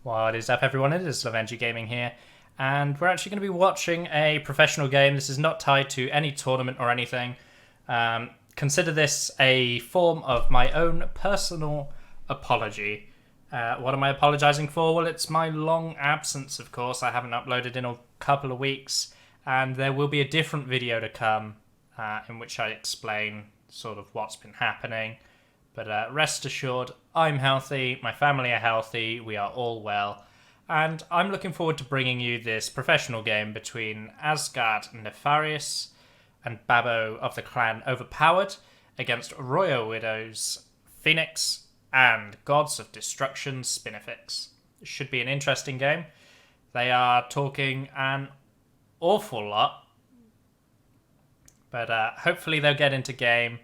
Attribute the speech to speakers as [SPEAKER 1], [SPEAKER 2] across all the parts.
[SPEAKER 1] What is up, everyone? It is Lovenji Gaming here, and we're actually going to be watching a professional game. This is not tied to any tournament or anything. Consider this a form of my own personal apology. What am I apologizing for? Well, it's my long absence, of course. I haven't uploaded in a couple of weeks, and there will be a different video to come in which I explain sort of what's been happening. But rest assured, I'm healthy, my family are healthy, we are all well, and I'm looking forward to bringing you this professional game between AsG Nefarius and Babo of the clan Overpowered against Royal Widows, Ph0enix, and Gods of Destruction Spinnifix. It should be an interesting game. They are talking an awful lot, but hopefully they'll get into game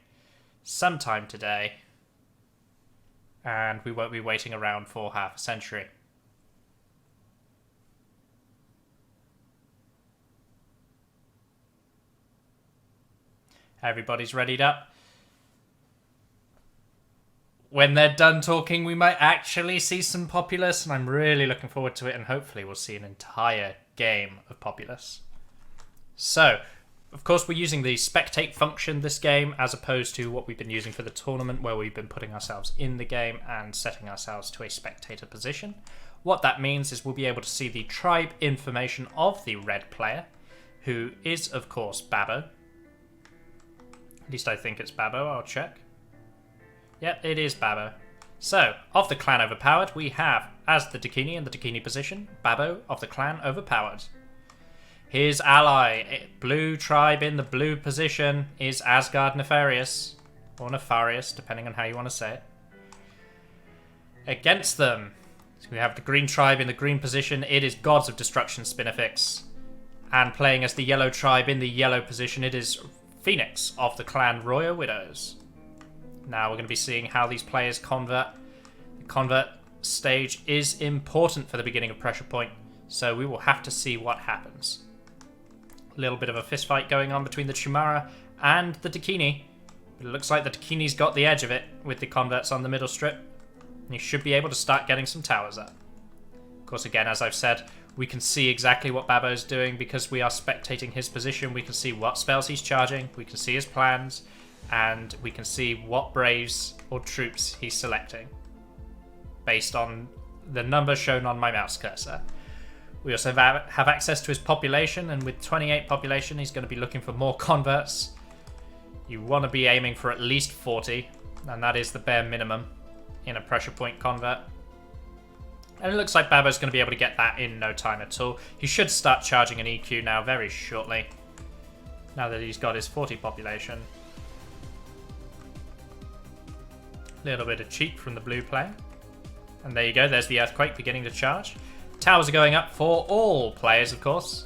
[SPEAKER 1] sometime today, and we won't be waiting around for half a century. Everybody's readied up. When they're done talking, we might actually see some Populous, and I'm really looking forward to it, and hopefully we'll see an entire game of Populous. So, of course, we're using the spectate function this game, as opposed to what we've been using for the tournament, where we've been putting ourselves in the game and setting ourselves to a spectator position. What that means is we'll be able to see the tribe information of the red player, who is, of course, Babo. At least I think it's Babo, I'll check. Yep, it is Babo. So, of the clan Overpowered, we have, as the Dakini in the Dakini position, Babo of the clan Overpowered. His ally, blue tribe in the blue position, is AsG Nefarius, or Nefarius, depending on how you want to say it. Against them, so we have the green tribe in the green position, it is Gods of Destruction Spinnifix. And playing as the yellow tribe in the yellow position, it is Ph0enix of the clan Royal Widows. Now we're going to be seeing how these players convert. The convert stage is important for the beginning of Pressure Point, so we will have to see what happens. A little bit of a fist fight going on between the Chimera and the Dakini. It looks like the Dakini's got the edge of it with the converts on the middle strip. And you should be able to start getting some towers up. Of course, again, as I've said, we can see exactly what Babo's doing because we are spectating his position. We can see what spells he's charging, we can see his plans, and we can see what braves or troops he's selecting based on the number shown on my mouse cursor. We also have access to his population, and with 28 population, he's going to be looking for more converts. You want to be aiming for at least 40, and that is the bare minimum in a Pressure Point convert. And it looks like Babo's going to be able to get that in no time at all. He should start charging an EQ now very shortly, now that he's got his 40 population. Little bit of cheek from the blue player. And there you go, there's the Earthquake beginning to charge. Towers are going up for all players, of course.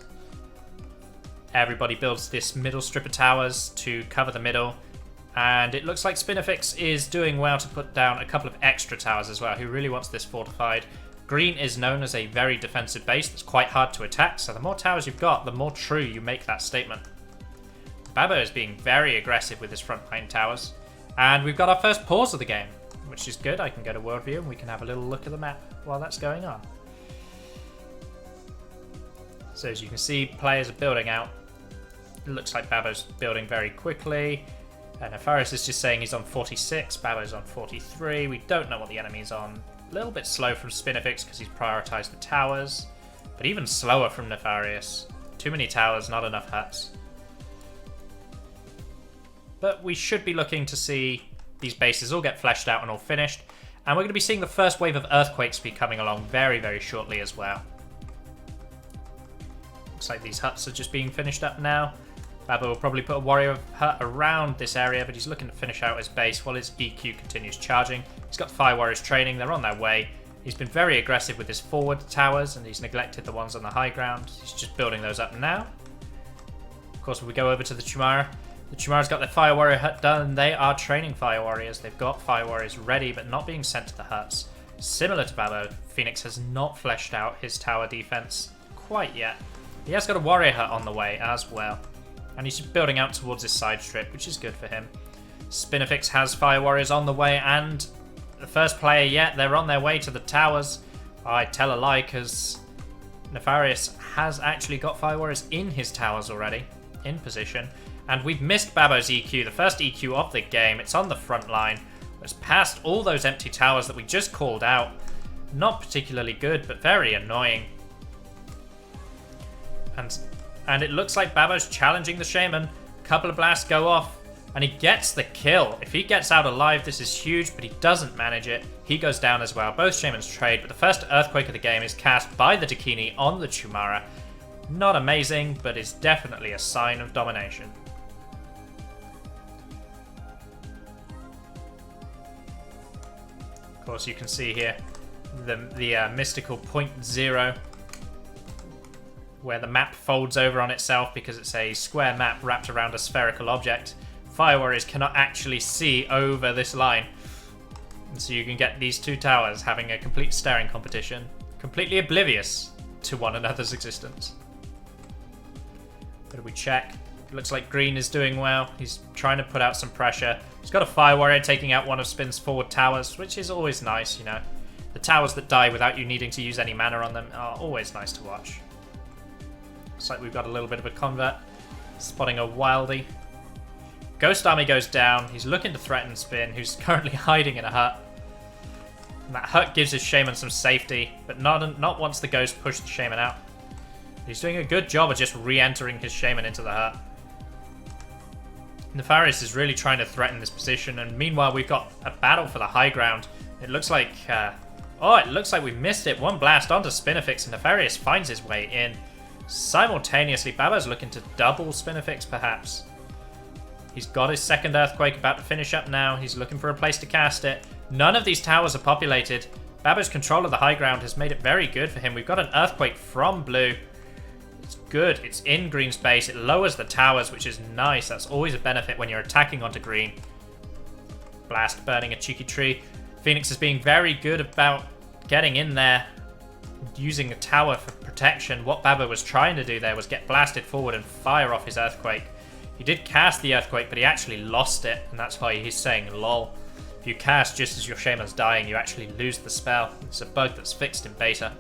[SPEAKER 1] Everybody builds this middle strip of towers to cover the middle. And it looks like Spinnifix is doing well to put down a couple of extra towers as well. Who really wants this fortified? Green is known as a very defensive base that's quite hard to attack. So the more towers you've got, the more true you make that statement. Babo is being very aggressive with his front line towers. And we've got our first pause of the game, which is good. I can go to world view and we can have a little look at the map while that's going on. So as you can see, players are building out. It looks like Babo's building very quickly. Nefarius is just saying he's on 46, Babo's on 43. We don't know what the enemy's on. A little bit slow from Spinnifix because he's prioritized the towers. But even slower from Nefarius. Too many towers, not enough huts. But we should be looking to see these bases all get fleshed out and all finished. And we're going to be seeing the first wave of earthquakes be coming along very, very shortly as well. Looks like these huts are just being finished up now. Babo will probably put a warrior hut around this area, but he's looking to finish out his base while his EQ continues charging. He's got fire warriors training, they're on their way. He's been very aggressive with his forward towers, and he's neglected the ones on the high ground. He's just building those up now. Of course, when we go over to the Chimera, the Chimera's got their fire warrior hut done, and they are training fire warriors. They've got fire warriors ready, but not being sent to the huts. Similar to Babo, Ph0enix has not fleshed out his tower defense quite yet. He has got a warrior hut on the way as well. And he's just building out towards his side strip, which is good for him. Spinnifix has fire warriors on the way, and the first player yet, they're on their way to the towers. I tell a lie, because Nefarius has actually got Fire Warriors in his towers already, in position. And we've missed Babo's EQ, the first EQ of the game. It's on the front line. It's past all those empty towers that we just called out. Not particularly good, but very annoying. And it looks like Babo's challenging the Shaman. A couple of blasts go off, and he gets the kill. If he gets out alive, this is huge, but he doesn't manage it. He goes down as well. Both Shamans trade, but the first Earthquake of the game is cast by the Dakini on the Chumara. Not amazing, but is definitely a sign of domination. Of course, you can see here the mystical 0.0, where the map folds over on itself because it's a square map wrapped around a spherical object. Fire Warriors cannot actually see over this line. And so you can get these two towers having a complete staring competition, completely oblivious to one another's existence. But if we check, it looks like green is doing well. He's trying to put out some pressure. He's got a Fire Warrior taking out one of Spin's forward towers, which is always nice, you know. The towers that die without you needing to use any mana on them are always nice to watch. Looks like we've got a little bit of a convert. Spotting a Wildie. Ghost Army goes down. He's looking to threaten Spin, who's currently hiding in a hut. And that hut gives his Shaman some safety, but not once the Ghost pushed the Shaman out. He's doing a good job of just re-entering his Shaman into the hut. Nefarius is really trying to threaten this position, and meanwhile we've got a battle for the high ground. It looks like... it looks like we've missed it. One blast onto Spinnifix, and Nefarius finds his way in. Simultaneously, Babo's looking to double Spinnifix, perhaps. He's got his second Earthquake about to finish up now. He's looking for a place to cast it. None of these towers are populated. Babo's control of the high ground has made it very good for him. We've got an Earthquake from blue. It's good. It's in green space. It lowers the towers, which is nice. That's always a benefit when you're attacking onto green. Blast burning a cheeky tree. Ph0enix is being very good about getting in there, using a tower for protection. What Babo was trying to do there was get blasted forward and fire off his Earthquake. He did cast the Earthquake, but he actually lost it, and that's why he's saying lol. If you cast just as your Shaman's dying, you actually lose the spell. It's a bug that's fixed in beta.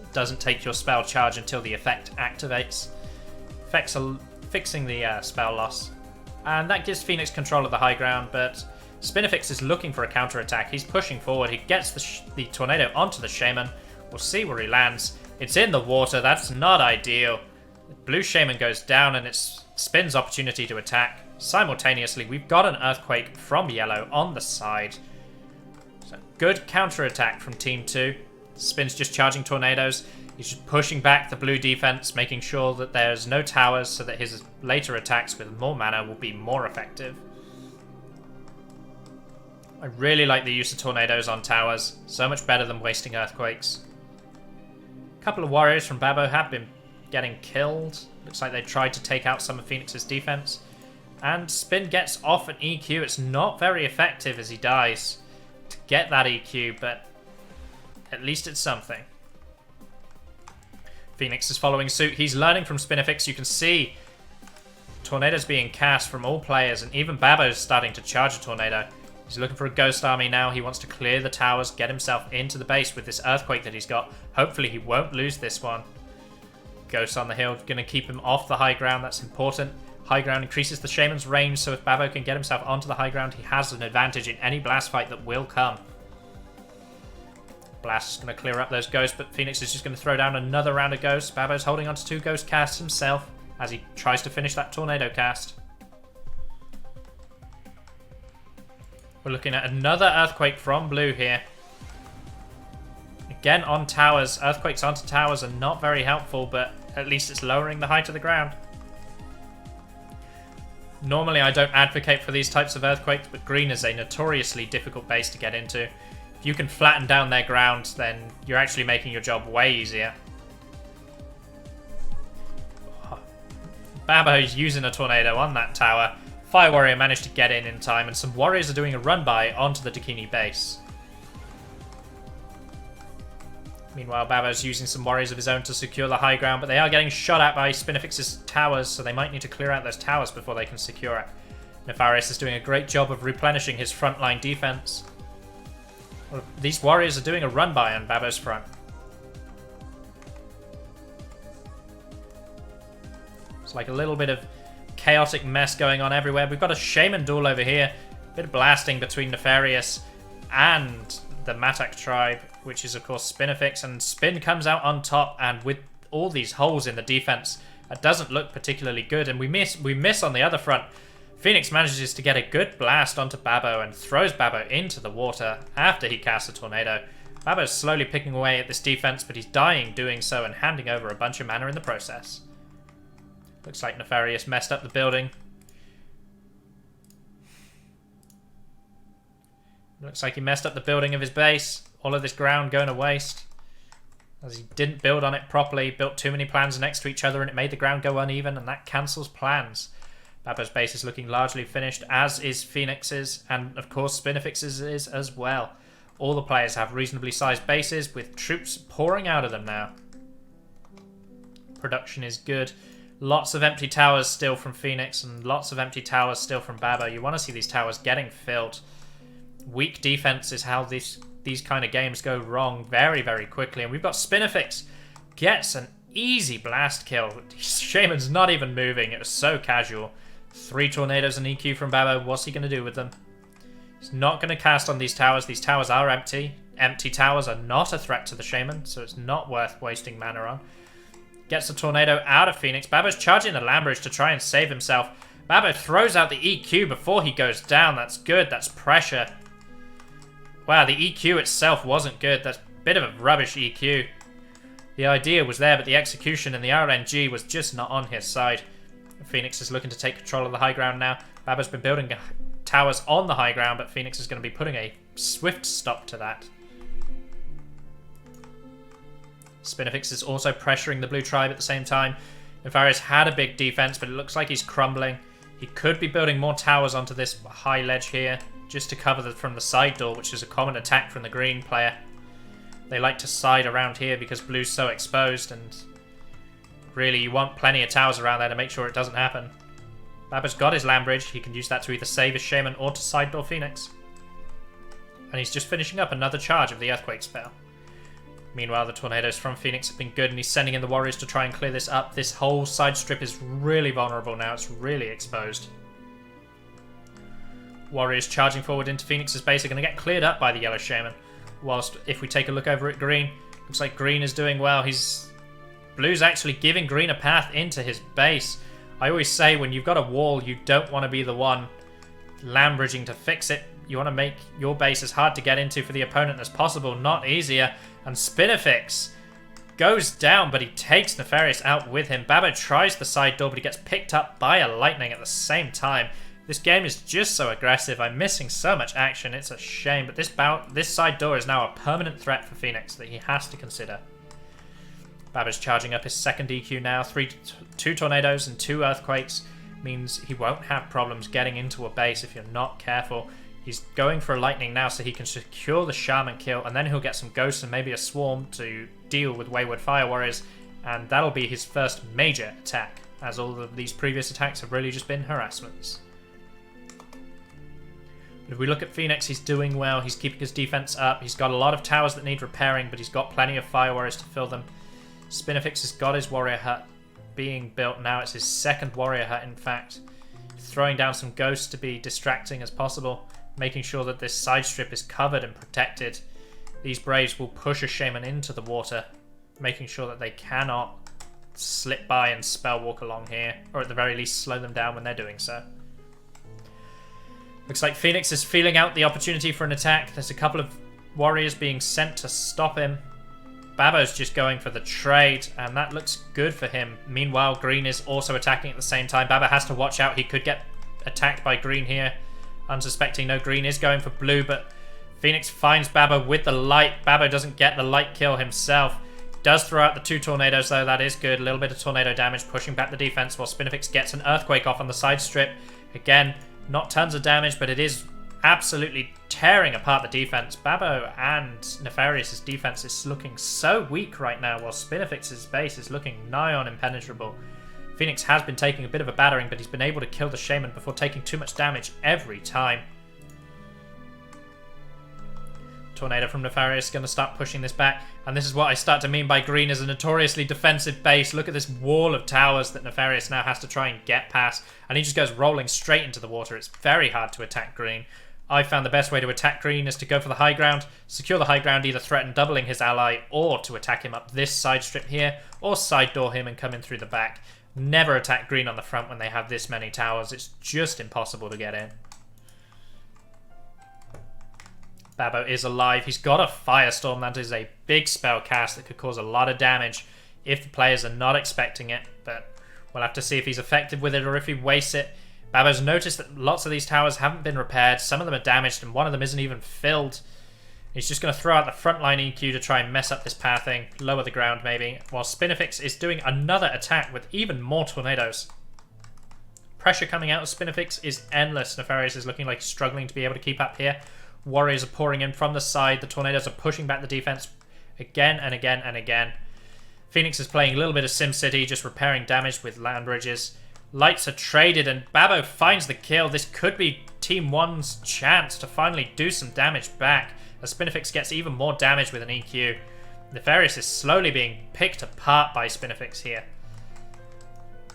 [SPEAKER 1] It doesn't take your spell charge until the effect activates. Effects are fixing the spell loss. And that gives Ph0enix control of the high ground, but Spinnifix is looking for a counterattack. He's pushing forward. He gets the tornado onto the Shaman. We'll see where he lands. It's in the water. That's not ideal. The blue Shaman goes down, and it's Spin's opportunity to attack. Simultaneously, we've got an Earthquake from yellow on the side. So good counterattack from Team 2. Spin's just charging tornadoes. He's just pushing back the blue defense, making sure that there's no towers so that his later attacks with more mana will be more effective. I really like the use of tornadoes on towers. So much better than wasting Earthquakes. A couple of warriors from Babo have been getting killed. Looks like they tried to take out some of Ph0enix's defense. And Spin gets off an EQ. It's not very effective as he dies to get that EQ, but at least it's something. Ph0enix is following suit. He's learning from Spinnifix. You can see tornadoes being cast from all players, and even Babo's starting to charge a tornado. He's looking for a Ghost Army now. He wants to clear the towers, get himself into the base with this Earthquake that he's got. Hopefully he won't lose this one. Ghost on the hill, going to keep him off the high ground. That's important. High ground increases the Shaman's range, so if Babo can get himself onto the high ground, he has an advantage in any blast fight that will come. Blast is going to clear up those ghosts, but Ph0enix is just going to throw down another round of ghosts. Babo's holding onto 2 ghost casts himself as he tries to finish that tornado cast. We're looking at another Earthquake from blue here. Again on towers. Earthquakes onto towers are not very helpful, but at least it's lowering the height of the ground. Normally I don't advocate for these types of Earthquakes, but green is a notoriously difficult base to get into. If you can flatten down their ground, then you're actually making your job way easier. Babo's using a tornado on that tower. Fire Warrior managed to get in time, and some warriors are doing a run-by onto the Dakini base. Meanwhile, Babo's using some warriors of his own to secure the high ground, but they are getting shot at by Spinnifix's towers, so they might need to clear out those towers before they can secure it. Nefarius is doing a great job of replenishing his frontline defense. Well, these warriors are doing a run-by on Babo's front. It's like a little bit of chaotic mess going on everywhere. We've got a Shaman duel over here. Bit of blasting between Nefarius and the Matak tribe, which is of course Spinnifix, and Spin comes out on top, and with all these holes in the defense, that doesn't look particularly good, and we miss on the other front. Ph0enix manages to get a good blast onto Babo and throws Babo into the water after he casts a tornado. Babo's slowly picking away at this defense, but he's dying doing so and handing over a bunch of mana in the process. Looks like Nefarius messed up the building. Looks like he messed up the building of his base. All of this ground going to waste. As he didn't build on it properly, built too many plans next to each other, and it made the ground go uneven, and that cancels plans. Babo's base is looking largely finished, as is Ph0enix's, and of course Spinnifix's is as well. All the players have reasonably sized bases, with troops pouring out of them now. Production is good. Lots of empty towers still from Ph0enix, and lots of empty towers still from Babo. You want to see these towers getting filled. Weak defense is how these kind of games go wrong very, very quickly. And we've got Spinnifix gets an easy blast kill. Shaman's not even moving. It was so casual. 3 tornadoes and EQ from Babo. What's he going to do with them? He's not going to cast on these towers. These towers are empty. Empty towers are not a threat to the Shaman, so it's not worth wasting mana on. Gets the tornado out of Ph0enix. Babo's charging the land bridge to try and save himself. Babo throws out the EQ before he goes down. That's good. That's pressure. Wow, the EQ itself wasn't good. That's a bit of a rubbish EQ. The idea was there, but the execution and the RNG was just not on his side. Ph0enix is looking to take control of the high ground now. Babo's been building towers on the high ground, but Ph0enix is going to be putting a swift stop to that. Spinnifix is also pressuring the blue tribe at the same time. Nefarius had a big defense, but it looks like he's crumbling. He could be building more towers onto this high ledge here, just to cover from the side door, which is a common attack from the green player. They like to side around here because blue's so exposed, and really you want plenty of towers around there to make sure it doesn't happen. Babo's got his land bridge. He can use that to either save his Shaman or to side door Ph0enix. And he's just finishing up another charge of the Earthquake spell. Meanwhile, the tornadoes from Ph0enix have been good, and he's sending in the warriors to try and clear this up. This whole side strip is really vulnerable now. It's really exposed. Warriors charging forward into Ph0enix's base are going to get cleared up by the yellow Shaman. Whilst, if we take a look over at green, looks like green is doing well. Blue's actually giving green a path into his base. I always say when you've got a wall, you don't want to be the one land bridging to fix it. You want to make your base as hard to get into for the opponent as possible, not easier. And Spinnifix goes down, but he takes Nefarius out with him. Babo tries the side door, but he gets picked up by a lightning at the same time. This game is just so aggressive. I'm missing so much action. It's a shame, but this side door is now a permanent threat for Ph0enix that he has to consider. Babo's charging up his second EQ now. 2 tornadoes and 2 earthquakes means he won't have problems getting into a base if you're not careful. He's going for a lightning now so he can secure the Shaman kill, and then he'll get some ghosts and maybe a swarm to deal with Wayward Fire Warriors, and that'll be his first major attack, as all of these previous attacks have really just been harassments. If we look at Ph0enix, he's doing well. He's keeping his defense up. He's got a lot of towers that need repairing, but he's got plenty of Fire Warriors to fill them. Spinnifix has got his warrior hut being built now. It's his second warrior hut, in fact. Throwing down some ghosts to be distracting as possible, making sure that this side strip is covered and protected. These Braves will push a Shaman into the water, making sure that they cannot slip by and spell walk along here, or at the very least slow them down when they're doing so. Looks like Ph0enix is feeling out the opportunity for an attack. There's a couple of warriors being sent to stop him. Babo's just going for the trade, and that looks good for him. Meanwhile, green is also attacking at the same time. Babo has to watch out. He could get attacked by green here. Unsuspecting, no, green is going for blue, but Ph0enix finds Babo with the light. Babo doesn't get the light kill himself. Does throw out the 2 tornadoes, though. That is good. A little bit of tornado damage, pushing back the defense, while Spinnifix gets an earthquake off on the side strip. Again, not tons of damage, but it is absolutely tearing apart the defense. Babo and Nefarius' defense is looking so weak right now, while Spinnifix's base is looking nigh on impenetrable. Ph0enix has been taking a bit of a battering, but he's been able to kill the Shaman before taking too much damage every time. Tornado from Nefarius going to start pushing this back. And this is what I start to mean by green is a notoriously defensive base. Look at this wall of towers that Nefarius now has to try and get past. And he just goes rolling straight into the water. It's very hard to attack green. I found the best way to attack green is to go for the high ground, secure the high ground, either threaten doubling his ally or to attack him up this side strip here, or side door him and come in through the back. Never attack green on the front when they have this many towers. It's just impossible to get in. Babbo is alive. He's got a Firestorm. That is a big spell cast that could cause a lot of damage if the players are not expecting it, but we'll have to see if he's effective with it or if he wastes it. Babbo's noticed that lots of these towers haven't been repaired. Some of them are damaged and one of them isn't even filled. He's just going to throw out the frontline EQ to try and mess up this pathing, lower the ground maybe, while Spinnifix is doing another attack with even more tornadoes. Pressure coming out of Spinnifix is endless. Nefarius is looking like he's struggling to be able to keep up here. Warriors are pouring in from the side. The tornadoes are pushing back the defense again and again and again. Ph0enix is playing a little bit of SimCity, just repairing damage with land bridges. Lights are traded and Babbo finds the kill. This could be Team 1's chance to finally do some damage back as Spinnifix gets even more damage with an EQ. Nefarius is slowly being picked apart by Spinnifix here.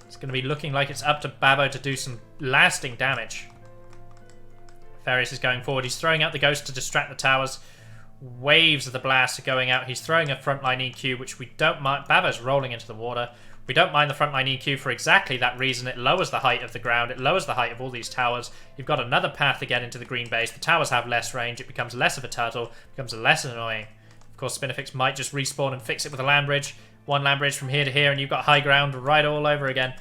[SPEAKER 1] It's going to be looking like it's up to Babbo to do some lasting damage. Nefarius is going forward. He's throwing out the ghost to distract the towers. Waves of the blast are going out. He's throwing a frontline EQ, which we don't mind. Babbo's rolling into the water. We don't mind the frontline EQ for exactly that reason. It lowers the height of the ground. It lowers the height of all these towers. You've got another path to get into the green base. The towers have less range. It becomes less of a turtle. It becomes less annoying. Of course, Spinnifix might just respawn and fix it with a land bridge. One land bridge from here to here, and you've got high ground right all over again.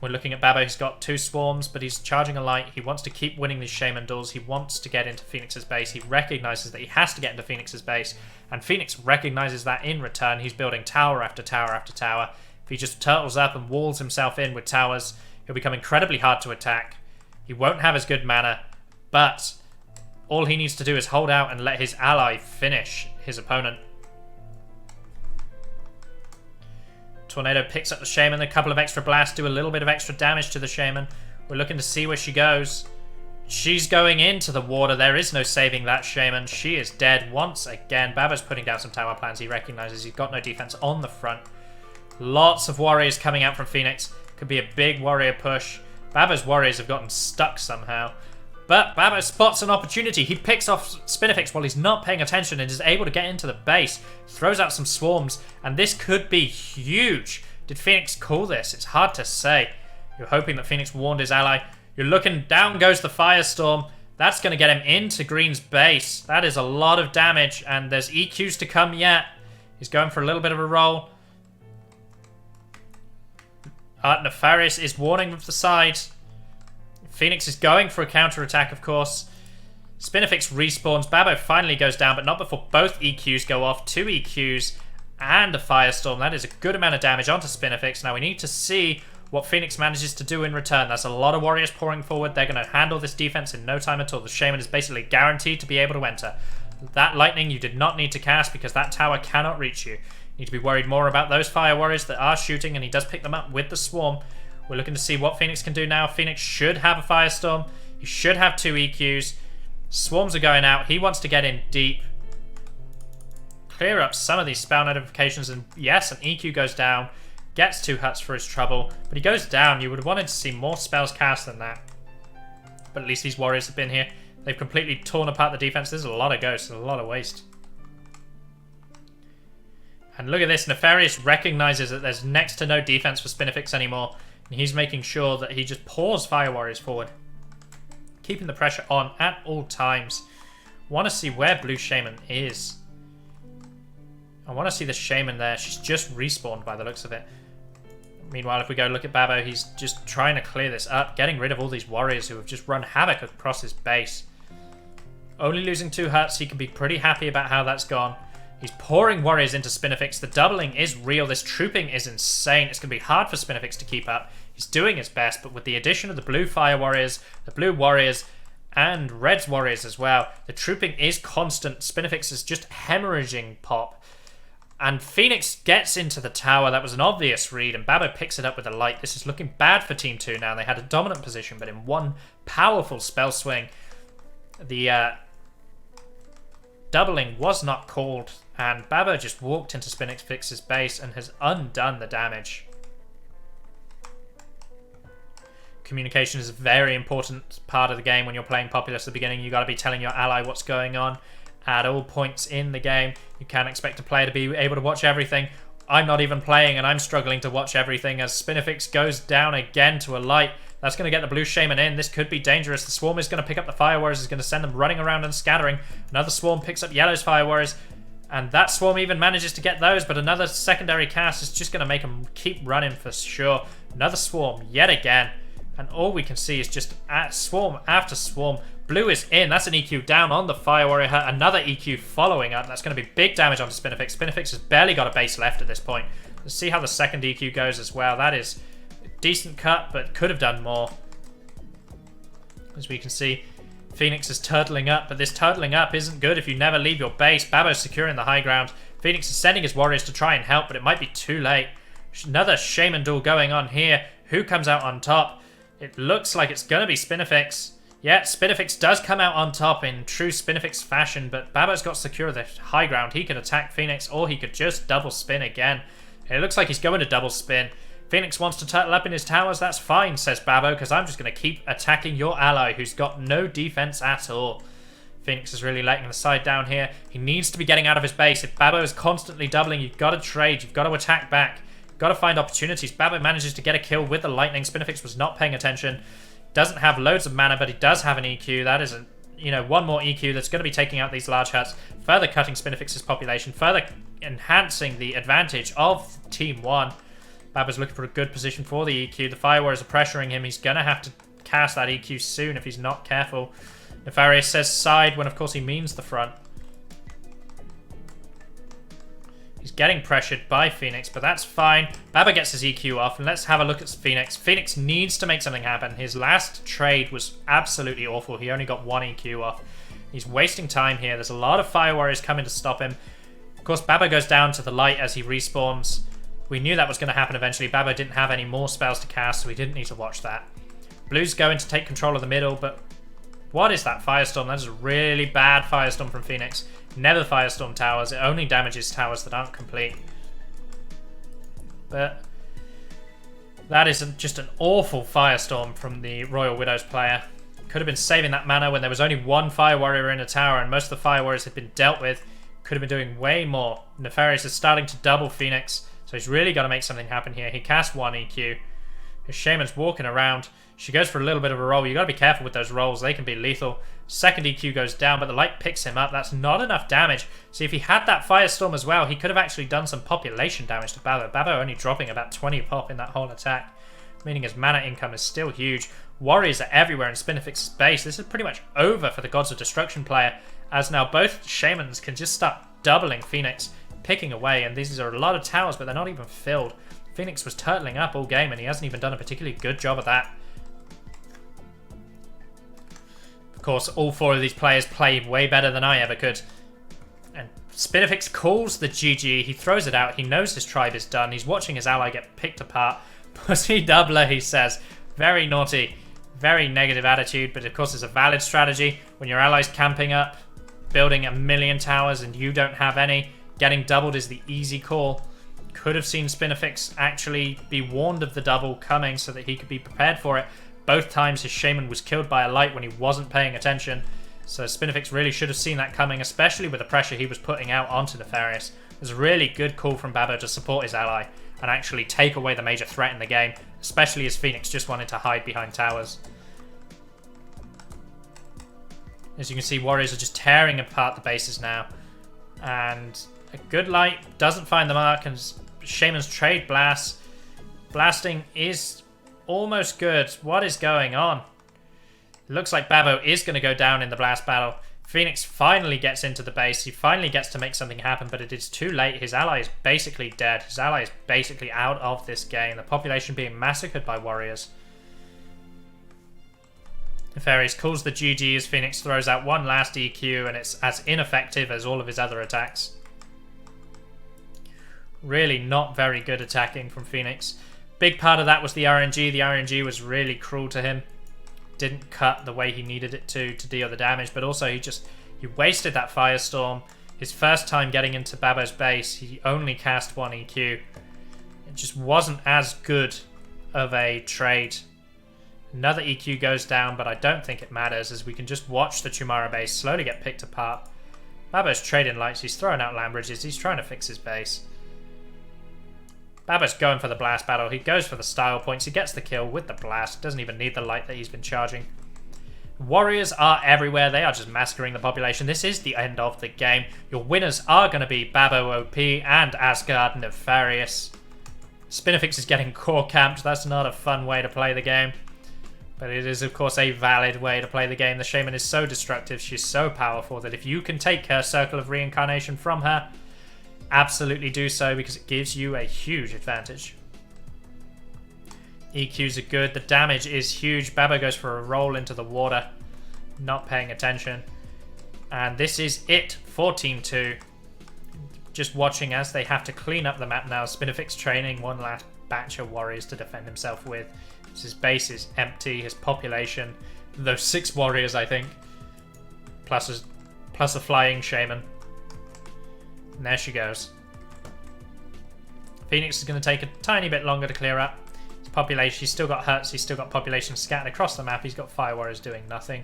[SPEAKER 1] We're looking at Babbo. He's got 2 swarms, but he's charging a light. He wants to keep winning these Shaman duels. He wants to get into Ph0enix's base. He recognizes that he has to get into Ph0enix's base, and Ph0enix recognizes that in return. He's building tower after tower after tower. If he just turtles up and walls himself in with towers, he'll become incredibly hard to attack. He won't have as good mana, but all he needs to do is hold out and let his ally finish his opponent. Tornado picks up the Shaman. A couple of extra blasts do a little bit of extra damage to the Shaman. We're looking to see where she goes. She's going into the water. There is no saving that Shaman. She is dead once again. Babbo's putting down some tower plans. He recognizes he's got no defense on the front. Lots of warriors coming out from Ph0enix. Could be a big warrior push. Babbo's warriors have gotten stuck somehow. But Babbo spots an opportunity. He picks off Spinnifix while he's not paying attention and is able to get into the base. Throws out some swarms, and this could be huge. Did Ph0enix call this? It's hard to say. You're hoping that Ph0enix warned his ally. You're looking, down goes the Firestorm. That's going to get him into Green's base. That is a lot of damage, and there's EQs to come yet. He's going for a little bit of a roll. Nefarius is warning with the side. Ph0enix is going for a counter-attack, of course. Spinnifix respawns. Babbo finally goes down, but not before both EQs go off. 2 EQs and a Firestorm. That is a good amount of damage onto Spinnifix. Now we need to see what Ph0enix manages to do in return. That's a lot of warriors pouring forward. They're going to handle this defense in no time at all. The Shaman is basically guaranteed to be able to enter. That lightning you did not need to cast because that tower cannot reach you. You need to be worried more about those fire warriors that are shooting, and he does pick them up with the swarm. We're looking to see what Ph0enix can do now. Ph0enix should have a Firestorm. He should have 2 EQs. Swarms are going out. He wants to get in deep. Clear up some of these spell notifications, and yes, an EQ goes down. Gets 2 huts for his trouble, but he goes down. You would have wanted to see more spells cast than that. But at least these warriors have been here. They've completely torn apart the defense. There's a lot of ghosts and a lot of waste. And look at this. Nefarius recognizes that there's next to no defense for Spinnifix anymore. And he's making sure that he just pours Fire Warriors forward. Keeping the pressure on at all times. Want to see where Blue Shaman is. I want to see the Shaman there. She's just respawned by the looks of it. Meanwhile, if we go look at Babbo, he's just trying to clear this up. Getting rid of all these warriors who have just run havoc across his base. Only losing 2 huts. He can be pretty happy about how that's gone. He's pouring warriors into Spinnifix. The doubling is real. This trooping is insane. It's going to be hard for Spinnifix to keep up. He's doing his best, but with the addition of the blue fire warriors, the blue warriors, and red's warriors as well, the trooping is constant. Spinnifix is just hemorrhaging pop. And Ph0enix gets into the tower. That was an obvious read, and Babbo picks it up with a light. This is looking bad for Team 2 now. They had a dominant position, but in one powerful spell swing, the doubling was not called, and Babo just walked into Spinnifix's base and has undone the damage. Communication is a very important part of the game when you're playing Populous at the beginning. You got to be telling your ally what's going on at all points in the game. You can't expect a player to be able to watch everything. I'm not even playing and I'm struggling to watch everything as Spinnifix goes down again to a light. That's going to get the blue shaman in. This could be dangerous. The swarm is going to pick up the fire warriors. Is going to send them running around and scattering. Another swarm picks up yellow's fire warriors. And that swarm even manages to get those, but another secondary cast is just going to make them keep running for sure. Another swarm yet again. And all we can see is just swarm after swarm. Blue is in. That's an EQ down on the Fire Warrior. Another EQ following up. That's going to be big damage onto Spinnifix. Spinnifix has barely got a base left at this point. Let's see how the second EQ goes as well. That is a decent cut, but could have done more. As we can see, Ph0enix is turtling up, but this turtling up isn't good if you never leave your base. Babo's securing the high ground. Ph0enix is sending his warriors to try and help, but it might be too late. Another shaman duel going on here. Who comes out on top? It looks like it's going to be Spinnifix. Yeah, Spinnifix does come out on top in true Spinnifix fashion, but Babo's got to secure the high ground. He could attack Ph0enix, or he could just double spin again. It looks like he's going to double spin. Ph0enix wants to turtle up in his towers. That's fine, says Babo, because I'm just going to keep attacking your ally who's got no defense at all. Ph0enix is really letting the side down here. He needs to be getting out of his base. If Babo is constantly doubling, you've got to trade. You've got to attack back. You've got to find opportunities. Babo manages to get a kill with the lightning. Spinnifix was not paying attention. Doesn't have loads of mana, but he does have an EQ. That is one more EQ that's going to be taking out these large huts, further cutting Spinnifix's population, further enhancing the advantage of Team 1. Babo's looking for a good position for the EQ. The Fire Warriors are pressuring him. He's going to have to cast that EQ soon if he's not careful. Nefarius says side when, of course, he means the front. He's getting pressured by Ph0enix, but that's fine. Babo gets his EQ off, and let's have a look at Ph0enix. Ph0enix needs to make something happen. His last trade was absolutely awful. He only got one EQ off. He's wasting time here. There's a lot of Fire Warriors coming to stop him. Of course, Babo goes down to the light as he respawns. We knew that was going to happen eventually. Babo didn't have any more spells to cast, so we didn't need to watch that. Blue's going to take control of the middle, but what is that Firestorm? That is a really bad Firestorm from Ph0enix. Never Firestorm towers. It only damages towers that aren't complete. But that is just an awful Firestorm from the Royal Widows player. Could have been saving that mana when there was only one Fire Warrior in a tower and most of the Fire Warriors had been dealt with. Could have been doing way more. Nefarius is starting to double Ph0enix, so he's really got to make something happen here. He casts one EQ. His Shaman's walking around. She goes for a little bit of a roll. You've got to be careful with those rolls. They can be lethal. Second EQ goes down, but the light picks him up. That's not enough damage. See, if he had that Firestorm as well, he could have actually done some population damage to Babo. Babo only dropping about 20 pop in that whole attack, meaning his mana income is still huge. Warriors are everywhere in Spinnifix's base. This is pretty much over for the Gods of Destruction player, as now both Shamans can just start doubling Ph0enix, picking away, and these are a lot of towers, but they're not even filled. Ph0enix was turtling up all game, and he hasn't even done a particularly good job of that. Of course, all four of these players played way better than I ever could. And Spinnifix calls the GG. He throws it out. He knows his tribe is done. He's watching his ally get picked apart. Pussy doubler, he says. Very naughty. Very negative attitude, but of course it's a valid strategy. When your ally's camping up, building a million towers and you don't have any, getting doubled is the easy call. Could have seen Spinnifix actually be warned of the double coming so that he could be prepared for it. Both times his Shaman was killed by a light when he wasn't paying attention. So Spinnifix really should have seen that coming, especially with the pressure he was putting out onto Nefarius. It was a really good call from Babo to support his ally and actually take away the major threat in the game, especially as Ph0enix just wanted to hide behind towers. As you can see, warriors are just tearing apart the bases now. And a good light doesn't find the mark, and Shaman's trade blasts. Blasting is almost good. What is going on? It looks like Babo is going to go down in the blast battle. Ph0enix finally gets into the base. He finally gets to make something happen, but it is too late. His ally is basically dead. His ally is basically out of this game. The population being massacred by warriors. Nefarius calls the GG as Ph0enix throws out one last EQ, and it's as ineffective as all of his other attacks. Really not very good attacking from Ph0enix. Big part of that was the RNG. The RNG was really cruel to him. Didn't cut the way he needed it to deal the damage, but also he just He wasted that Firestorm. His first time getting into Babo's base, he only cast 1 EQ. It just wasn't as good of a trade. Another EQ goes down, but I don't think it matters, as we can just watch the Chumara base slowly get picked apart. Babo's trading lights, he's throwing out land bridges, he's trying to fix his base. Babo's going for the blast battle, he goes for the style points, he gets the kill with the blast, doesn't even need the light that he's been charging. Warriors are everywhere, they are just massacring the population. This is the end of the game. Your winners are going to be Babo OP and Asgard Nefarius. Spinnifix is getting core camped, that's not a fun way to play the game. But it is of course a valid way to play the game. The Shaman is so destructive, she's so powerful that if you can take her Circle of Reincarnation from her, absolutely do so because it gives you a huge advantage. EQs are good, the damage is huge. Babo goes for a roll into the water, not paying attention. And this is it for Team 2. Just watching as they have to clean up the map now. Spinnifix training one last batch of warriors to defend himself with. His base is empty, his population, those 6 warriors I think, plus a flying shaman. And there she goes. Ph0enix is going to take a tiny bit longer to clear up. Population, he's still got hurts, he's still got population scattered across the map, he's got fire warriors doing nothing,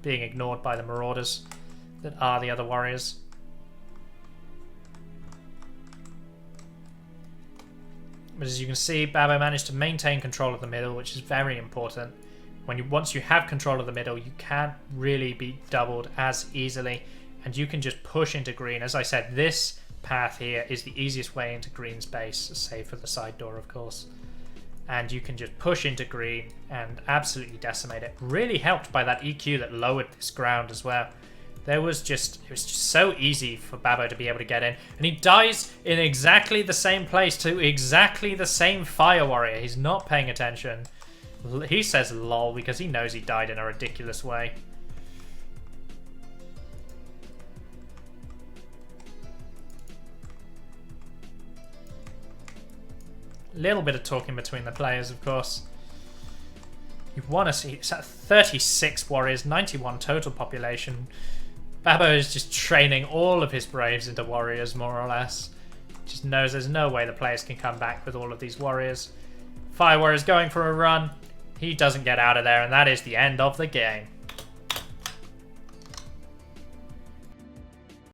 [SPEAKER 1] being ignored by the marauders that are the other warriors. But as you can see, Babo managed to maintain control of the middle, which is very important. Once you have control of the middle, you can't really be doubled as easily, and you can just push into green. As I said, this path here is the easiest way into green's base, save for the side door of course. And you can just push into green and absolutely decimate it. Really helped by that EQ that lowered this ground as well. It was just so easy for Babo to be able to get in. And he dies in exactly the same place to exactly the same fire warrior. He's not paying attention. He says lol because he knows he died in a ridiculous way. Little bit of talking between the players, of course. You want to see it's at 36 warriors, 91 total population. Babo is just training all of his braves into warriors, more or less. Just knows there's no way the players can come back with all of these warriors. Fire warriors going for a run. He doesn't get out of there, and that is the end of the game.